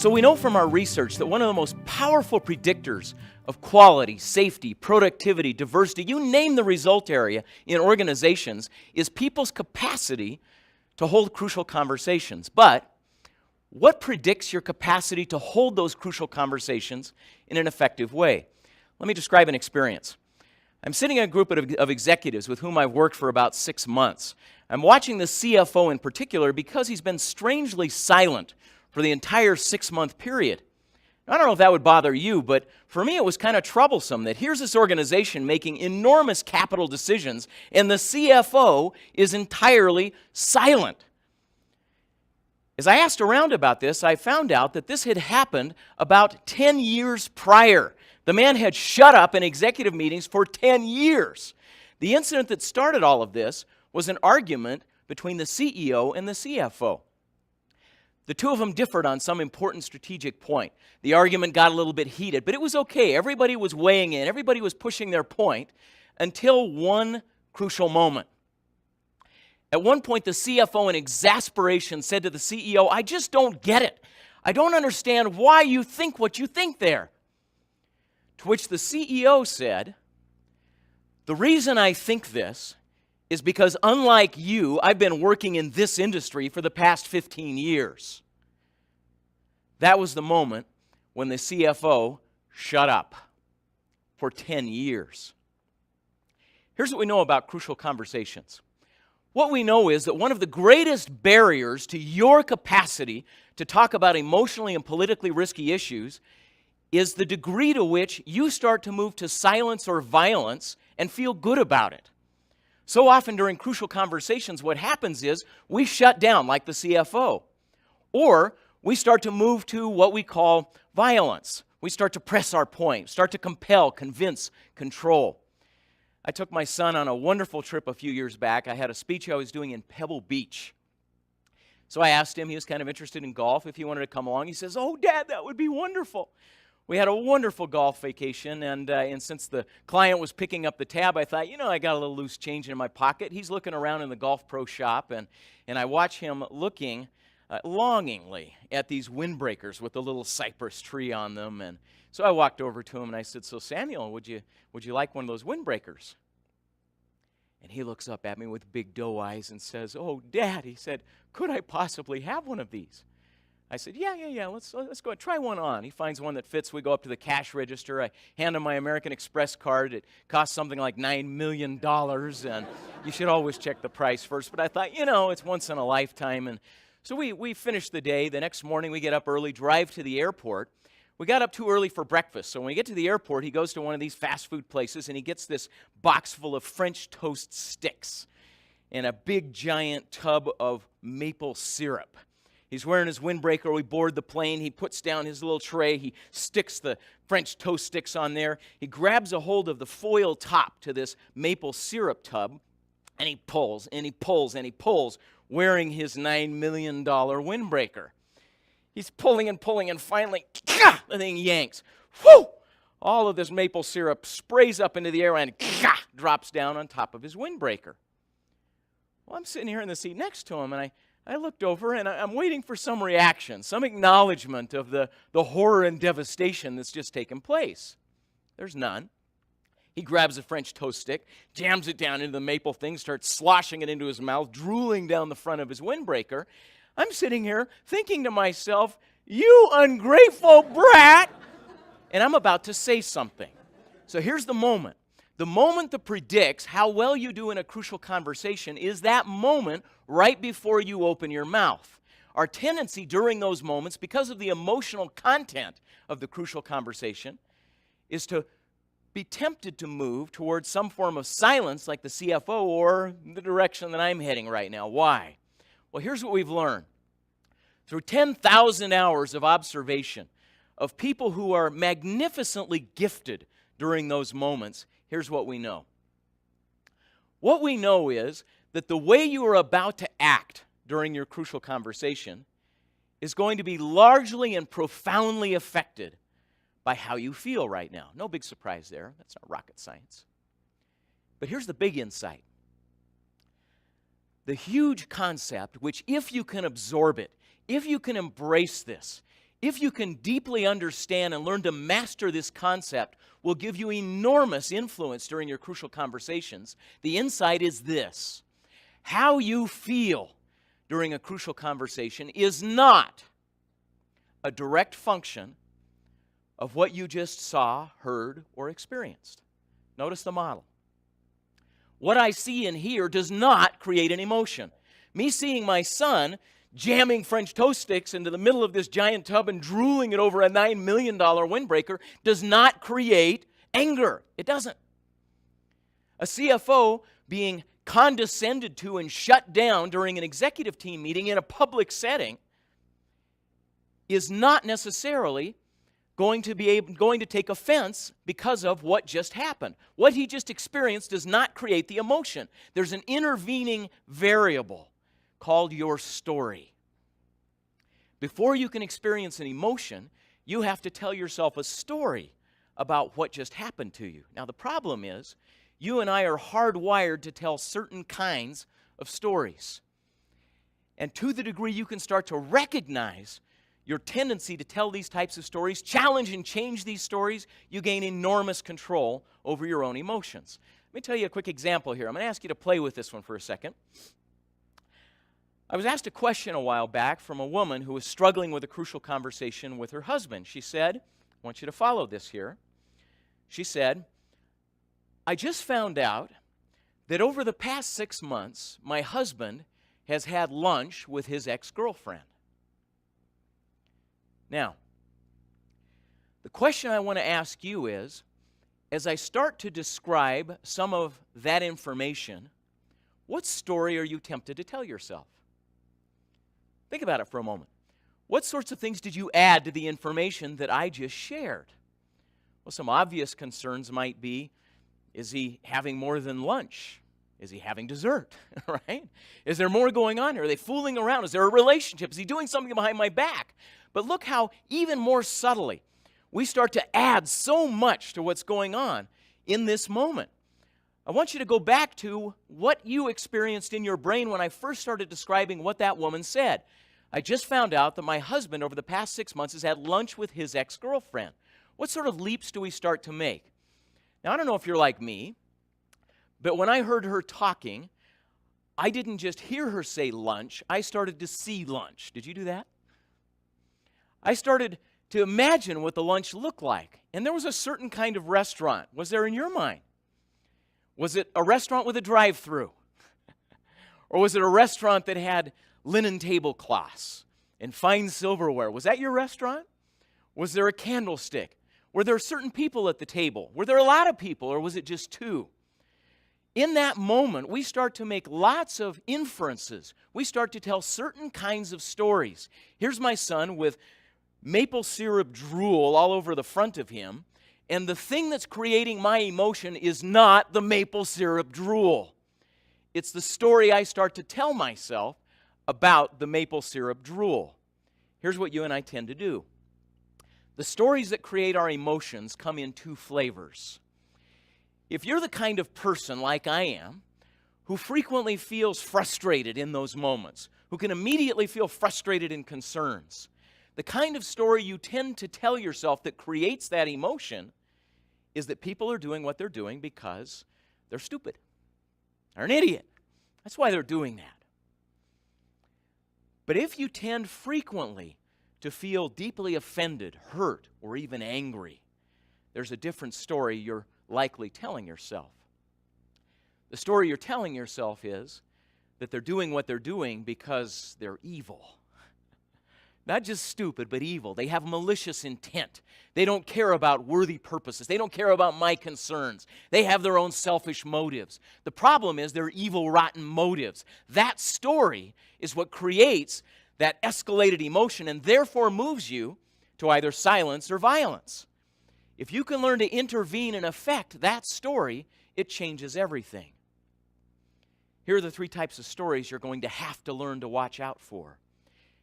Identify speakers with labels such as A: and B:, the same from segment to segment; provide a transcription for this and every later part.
A: So we know from our research that one of the most powerful predictors of quality, safety, productivity, diversity, you name the result area in organizations, is people's capacity to hold crucial conversations. But what predicts your capacity to hold those crucial conversations in an effective way? Let me describe an experience. I'm sitting in a group of executives with whom I've worked for about 6 months. I'm watching the CFO in particular because he's been strangely silent for the entire 6-month period. I don't know if that would bother you, but for me it was kind of troublesome that here's this organization making enormous capital decisions and the CFO is entirely silent. As I asked around about this, I found out that this had happened about 10 years prior. The man had shut up in executive meetings for 10 years. The incident that started all of this was an argument between the CEO and the CFO. The two of them differed on some important strategic point. The argument got a little bit heated, but it was okay. Everybody was weighing in. Everybody was pushing their point until one crucial moment. At one point, the CFO in exasperation said to the CEO, "I just don't get it. I don't understand why you think what you think there." To which the CEO said, "The reason I think this is because unlike you, I've been working in this industry for the past 15 years. That was the moment when the CFO shut up for 10 years. Here's what we know about crucial conversations. What we know is that one of the greatest barriers to your capacity to talk about emotionally and politically risky issues is the degree to which you start to move to silence or violence and feel good about it. So often during crucial conversations, what happens is we shut down like the CFO, or we start to move to what we call violence. We start to press our point, start to compel, convince, control. I took my son on a wonderful trip a few years back. I had a speech I was doing in Pebble Beach. So I asked him, he was kind of interested in golf, if he wanted to come along. He says, "Oh, Dad, that would be wonderful." We had a wonderful golf vacation, and since the client was picking up the tab, I thought, I got a little loose change in my pocket. He's looking around in the Golf Pro shop, and I watch him looking longingly at these windbreakers with the little cypress tree on them. And so I walked over to him, and I said, "So, Samuel, would you like one of those windbreakers?" And he looks up at me with big doe eyes and says, "Oh, Dad," he said, "could I possibly have one of these?" I said, yeah, let's go try one on. He finds one that fits. We go up to the cash register. I hand him my American Express card. It costs something like $9 million, and you should always check the price first. But I thought, it's once in a lifetime. And so we finished the day. The next morning, we get up early, drive to the airport. We got up too early for breakfast. So when we get to the airport, he goes to one of these fast food places, and he gets this box full of French toast sticks and a big, giant tub of maple syrup. He's wearing his windbreaker. We board the plane. He puts down his little tray. He sticks the French toast sticks on there. He grabs a hold of the foil top to this maple syrup tub, and he pulls, and he pulls, and he pulls, wearing his $9 million windbreaker. He's pulling, and finally, the thing yanks. Whew! All of this maple syrup sprays up into the air and drops down on top of his windbreaker. Well, I'm sitting here in the seat next to him, and I looked over, and I'm waiting for some reaction, some acknowledgement of the horror and devastation that's just taken place. There's none. He grabs a French toast stick, jams it down into the maple thing, starts sloshing it into his mouth, drooling down the front of his windbreaker. I'm sitting here thinking to myself, "You ungrateful brat!" And I'm about to say something. So here's the moment. The moment that predicts how well you do in a crucial conversation is that moment right before you open your mouth. Our tendency during those moments, because of the emotional content of the crucial conversation, is to be tempted to move towards some form of silence like the CFO or the direction that I'm heading right now. Why? Well, here's what we've learned. Through 10,000 hours of observation of people who are magnificently gifted during those moments, here's what we know. What we know is that the way you are about to act during your crucial conversation is going to be largely and profoundly affected by how you feel right now. No big surprise there. That's not rocket science. But here's the big insight. The huge concept, which if you can absorb it, if you can embrace this, if you can deeply understand and learn to master this concept, will give you enormous influence during your crucial conversations. The insight is this: how you feel during a crucial conversation is not a direct function of what you just saw, heard, or experienced. Notice the model. What I see and hear does not create an emotion. Me seeing my son jamming French toast sticks into the middle of this giant tub and drooling it over a $9 million windbreaker does not create anger. It doesn't. A CFO being condescended to and shut down during an executive team meeting in a public setting is not necessarily going to take offense because of what just happened. What he just experienced does not create the emotion. There's an intervening variable called your story. Before you can experience an emotion, you have to tell yourself a story about what just happened to you. Now, the problem is, you and I are hardwired to tell certain kinds of stories. And to the degree you can start to recognize your tendency to tell these types of stories, challenge and change these stories, you gain enormous control over your own emotions. Let me tell you a quick example here. I'm going to ask you to play with this one for a second. I was asked a question a while back from a woman who was struggling with a crucial conversation with her husband. She said, I want you to follow this here. She said, I just found out that over the past 6 months, my husband has had lunch with his ex-girlfriend. Now, the question I want to ask you is, as I start to describe some of that information, what story are you tempted to tell yourself? Think about it for a moment. What sorts of things did you add to the information that I just shared? Well, some obvious concerns might be, is he having more than lunch? Is he having dessert, right? Is there more going on here? Are they fooling around? Is there a relationship? Is he doing something behind my back? But look how, even more subtly, we start to add so much to what's going on in this moment. I want you to go back to what you experienced in your brain when I first started describing what that woman said. I just found out that my husband over the past 6 months has had lunch with his ex-girlfriend. What sort of leaps do we start to make? Now, I don't know if you're like me, but when I heard her talking, I didn't just hear her say lunch, I started to see lunch. Did you do that? I started to imagine what the lunch looked like. And there was a certain kind of restaurant. Was there in your mind? Was it a restaurant with a drive-through? Or was it a restaurant that had linen tablecloths and fine silverware? Was that your restaurant? Was there a candlestick? Were there certain people at the table? Were there a lot of people, or was it just two? In that moment, we start to make lots of inferences. We start to tell certain kinds of stories. Here's my son with maple syrup drool all over the front of him, and the thing that's creating my emotion is not the maple syrup drool. It's the story I start to tell myself about the maple syrup drool. Here's what you and I tend to do. The stories that create our emotions come in two flavors. If you're the kind of person like I am, who frequently feels frustrated in those moments, who can immediately feel frustrated in concerns, the kind of story you tend to tell yourself that creates that emotion is that people are doing what they're doing because they're stupid. They're an idiot. That's why they're doing that. But if you tend frequently to feel deeply offended, hurt, or even angry, there's a different story you're likely telling yourself. The story you're telling yourself is that they're doing what they're doing because they're evil. Not just stupid, but evil. They have malicious intent. They don't care about worthy purposes. They don't care about my concerns. They have their own selfish motives. The problem is they're evil, rotten motives. That story is what creates that escalated emotion and therefore moves you to either silence or violence. If you can learn to intervene and affect that story, it changes everything. Here are the three types of stories you're going to have to learn to watch out for.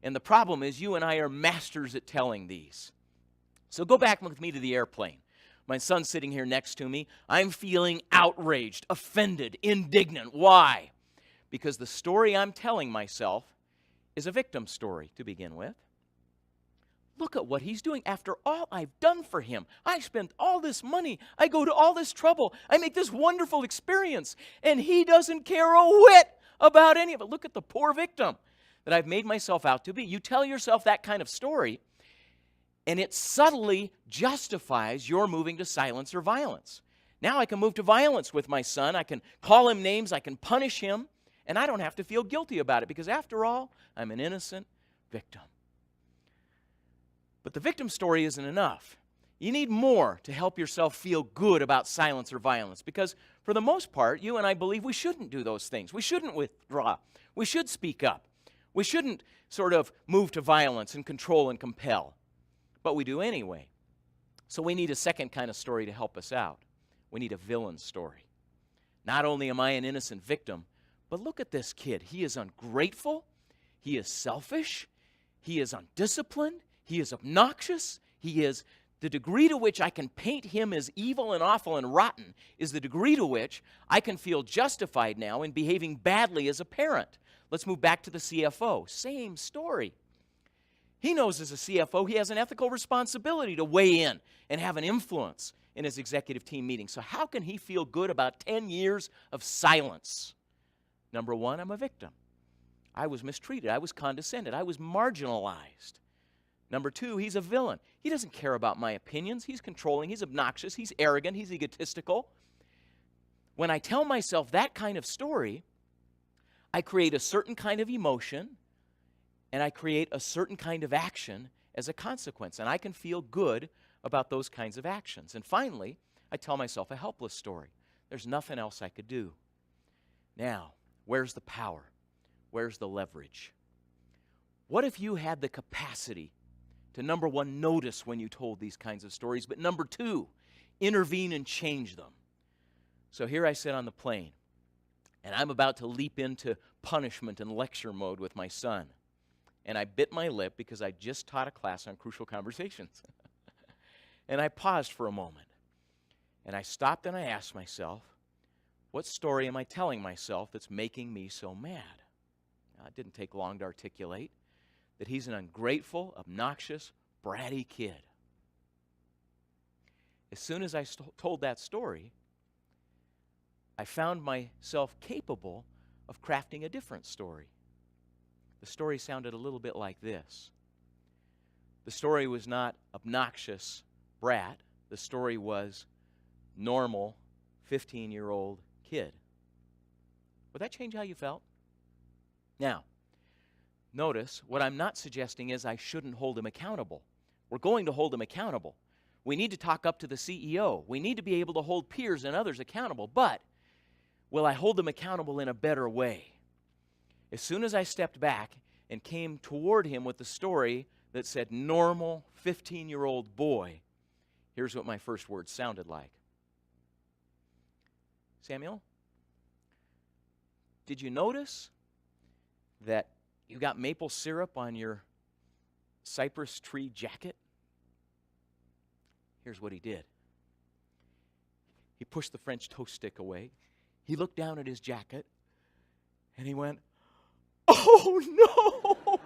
A: And the problem is you and I are masters at telling these. So go back with me to the airplane. My son's sitting here next to me. I'm feeling outraged, offended, indignant. Why? Because the story I'm telling myself is a victim story to begin with. Look at what he's doing after all I've done for him. I spent all this money. I go to all this trouble. I make this wonderful experience. And he doesn't care a whit about any of it. Look at the poor victim that I've made myself out to be. You tell yourself that kind of story, and it subtly justifies your moving to silence or violence. Now I can move to violence with my son. I can call him names. I can punish him. And I don't have to feel guilty about it because after all, I'm an innocent victim. But the victim story isn't enough. You need more to help yourself feel good about silence or violence because for the most part, you and I believe we shouldn't do those things. We shouldn't withdraw. We should speak up. We shouldn't sort of move to violence and control and compel. But we do anyway. So we need a second kind of story to help us out. We need a villain story. Not only am I an innocent victim, but look at this kid. He is ungrateful. He is selfish. He is undisciplined. He is obnoxious. He is the degree to which I can paint him as evil and awful and rotten is the degree to which I can feel justified now in behaving badly as a parent. Let's move back to the CFO. Same story. He knows as a CFO he has an ethical responsibility to weigh in and have an influence in his executive team meeting. So how can he feel good about 10 years of silence? Number one, I'm a victim. I was mistreated. I was condescended. I was marginalized. Number two, he's a villain. He doesn't care about my opinions. He's controlling. He's obnoxious. He's arrogant. He's egotistical. When I tell myself that kind of story, I create a certain kind of emotion and I create a certain kind of action as a consequence. And I can feel good about those kinds of actions. And finally, I tell myself a helpless story. There's nothing else I could do. Now, where's the power? Where's the leverage? What if you had the capacity to, number one, notice when you told these kinds of stories, but number two, intervene and change them? So here I sit on the plane, and I'm about to leap into punishment and lecture mode with my son. And I bit my lip because I just taught a class on crucial conversations. And I paused for a moment. And I stopped and I asked myself, what story am I telling myself that's making me so mad? Now, it didn't take long to articulate that he's an ungrateful, obnoxious, bratty kid. As soon as I told that story, I found myself capable of crafting a different story. The story sounded a little bit like this. The story was not obnoxious brat. The story was normal 15-year-old kid. Would that change how you felt? Now, notice what I'm not suggesting is I shouldn't hold him accountable. We're going to hold him accountable. We need to talk up to the CEO. We need to be able to hold peers and others accountable. But will I hold them accountable in a better way? As soon as I stepped back and came toward him with the story that said normal 15-year-old boy, here's what my first words sounded like. Samuel, did you notice that you got maple syrup on your cypress tree jacket? Here's what he did. He pushed the French toast stick away. He looked down at his jacket, and he went, "Oh, no!"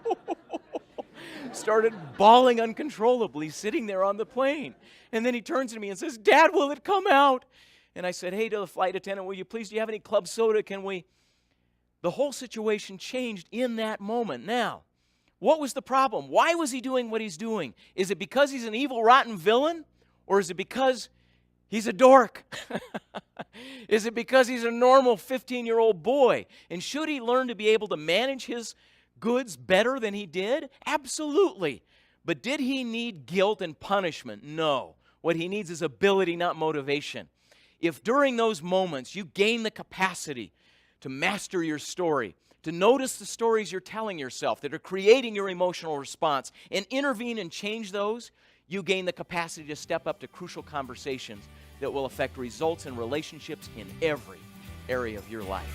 A: Started bawling uncontrollably, sitting there on the plane. And then he turns to me and says, "Dad, will it come out?" And I said, "Hey, to the flight attendant, will you please, do you have any club soda? Can we?" The whole situation changed in that moment. Now, what was the problem? Why was he doing what he's doing? Is it because he's an evil, rotten villain? Or is it because he's a dork? Is it because he's a normal 15-year-old boy? And should he learn to be able to manage his goods better than he did? Absolutely. But did he need guilt and punishment? No. What he needs is ability, not motivation. If during those moments you gain the capacity to master your story, to notice the stories you're telling yourself that are creating your emotional response, and intervene and change those, you gain the capacity to step up to crucial conversations that will affect results and relationships in every area of your life.